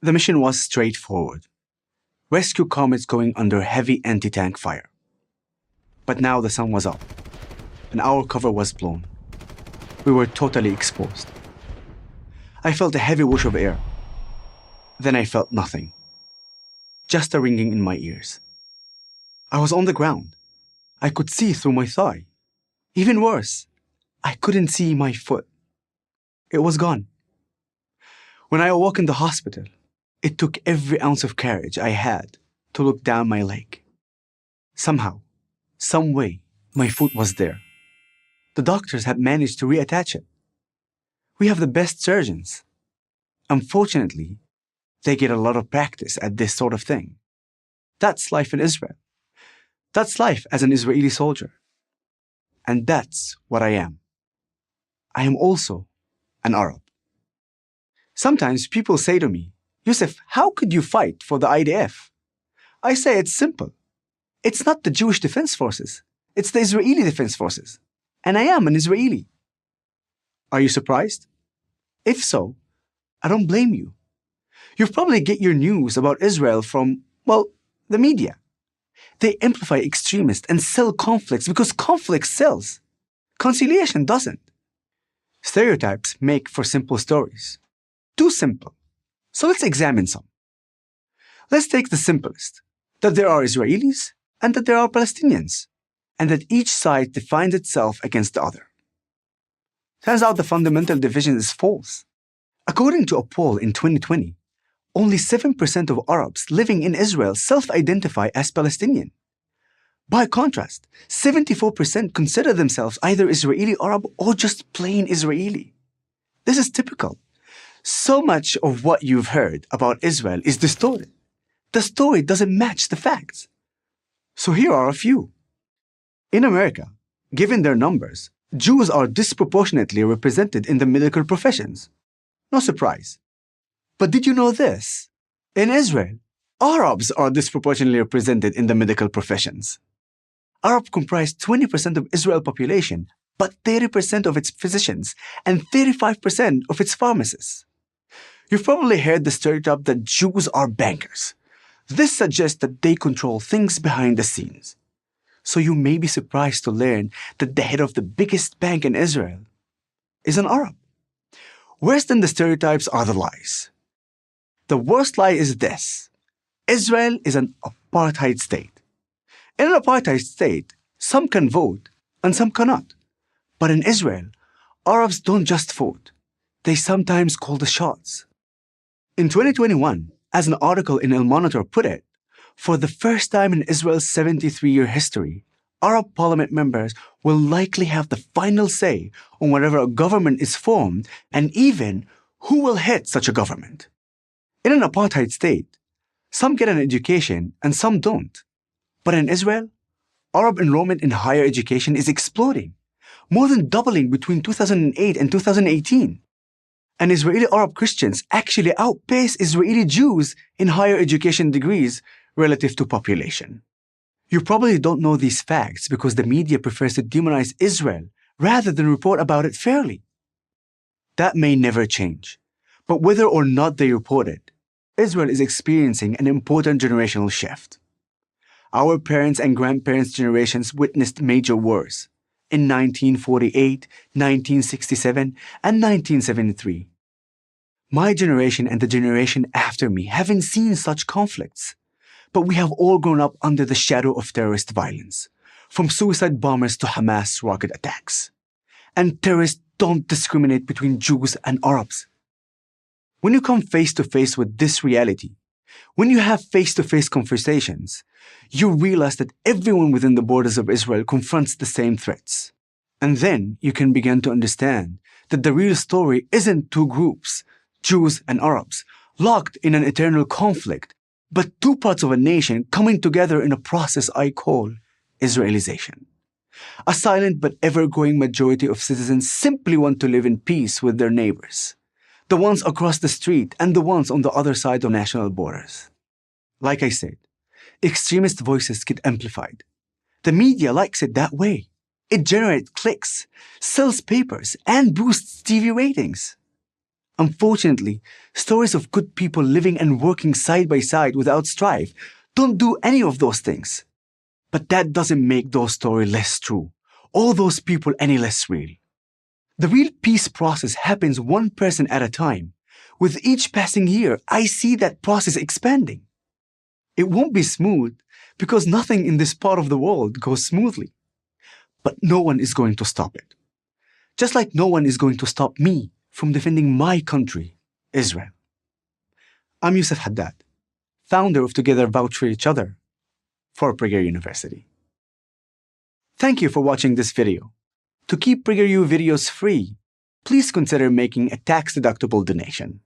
The mission was straightforward. Rescue comrades going under heavy anti-tank fire. But now the sun was up, and our cover was blown. We were totally exposed. I felt a heavy whoosh of air. Then I felt nothing. Just a ringing in my ears. I was on the ground. I could see through my thigh. Even worse, I couldn't see my foot. It was gone. When I awoke in the hospital, it took every ounce of courage I had to look down my leg. Somehow, some way, my foot was there. The doctors had managed to reattach it. We have the best surgeons. Unfortunately, they get a lot of practice at this sort of thing. That's life in Israel. That's life as an Israeli soldier. And that's what I am. I am also an Arab. Sometimes people say to me, Yoseph, how could you fight for the IDF? I say it's simple. It's not the Jewish Defense Forces. It's the Israeli Defense Forces. And I am an Israeli. Are you surprised? If so, I don't blame you. You probably get your news about Israel from, well, the media. They amplify extremists and sell conflicts because conflict sells. Conciliation doesn't. Stereotypes make for simple stories. Too simple. So let's examine some. Let's take the simplest, that there are Israelis and that there are Palestinians, and that each side defines itself against the other. Turns out the fundamental division is false. According to a poll in 2020, only 7% of Arabs living in Israel self-identify as Palestinian. By contrast, 74% consider themselves either Israeli Arab or just plain Israeli. This is typical. So much of what you've heard about Israel is distorted. The story doesn't match the facts. So here are a few. In America, given their numbers, Jews are disproportionately represented in the medical professions. No surprise. But did you know this? In Israel, Arabs are disproportionately represented in the medical professions. Arabs comprise 20% of Israel's population, but 30% of its physicians and 35% of its pharmacists. You've probably heard the stereotype that Jews are bankers. This suggests that they control things behind the scenes. So you may be surprised to learn that the head of the biggest bank in Israel is an Arab. Worse than the stereotypes are the lies. The worst lie is this: Israel is an apartheid state. In an apartheid state, some can vote and some cannot. But in Israel, Arabs don't just vote. They sometimes call the shots. In 2021, as an article in El Monitor put it, for the first time in Israel's 73-year history, Arab parliament members will likely have the final say on whether a government is formed and even who will head such a government. In an apartheid state, some get an education and some don't. But in Israel, Arab enrollment in higher education is exploding, more than doubling between 2008 and 2018. And Israeli Arab Christians actually outpace Israeli Jews in higher education degrees relative to population. You probably don't know these facts because the media prefers to demonize Israel rather than report about it fairly. That may never change, but whether or not they report it, Israel is experiencing an important generational shift. Our parents' and grandparents' generations witnessed major wars in 1948, 1967, and 1973. My generation and the generation after me haven't seen such conflicts, but we have all grown up under the shadow of terrorist violence, from suicide bombers to Hamas rocket attacks. And terrorists don't discriminate between Jews and Arabs. When you come face to face with this reality, when you have face-to-face conversations, you realize that everyone within the borders of Israel confronts the same threats. And then you can begin to understand that the real story isn't two groups, Jews and Arabs, locked in an eternal conflict, but two parts of a nation coming together in a process I call Israelization. A silent but ever-growing majority of citizens simply want to live in peace with their neighbors, the ones across the street and the ones on the other side of national borders. Like I said, extremist voices get amplified. The media likes it that way. It generates clicks, sells papers, and boosts TV ratings. Unfortunately, stories of good people living and working side by side without strife don't do any of those things. But that doesn't make those stories less true, or those people any less real. The real peace process happens one person at a time. With each passing year, I see that process expanding. It won't be smooth because nothing in this part of the world goes smoothly. But no one is going to stop it. Just like no one is going to stop me from defending my country, Israel. I'm Yoseph Haddad, founder of Together Vouch for Each Other for PragerU University. Thank you for watching this video. To keep PragerU videos free, please consider making a tax-deductible donation.